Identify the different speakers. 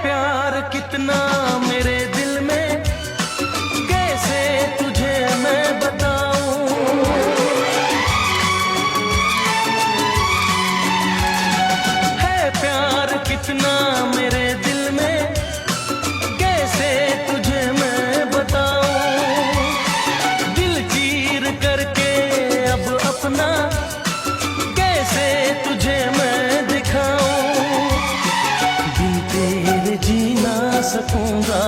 Speaker 1: प्यार कितना मेरे दिल में, कैसे तुझे मैं बताऊं। है प्यार कितना मेरे दिल में, कैसे तुझे मैं बताऊं। दिल चीर करके अब अपना कैसे तुझे मैं दिखाऊं। बिन तेरे जी ना सकूंगा।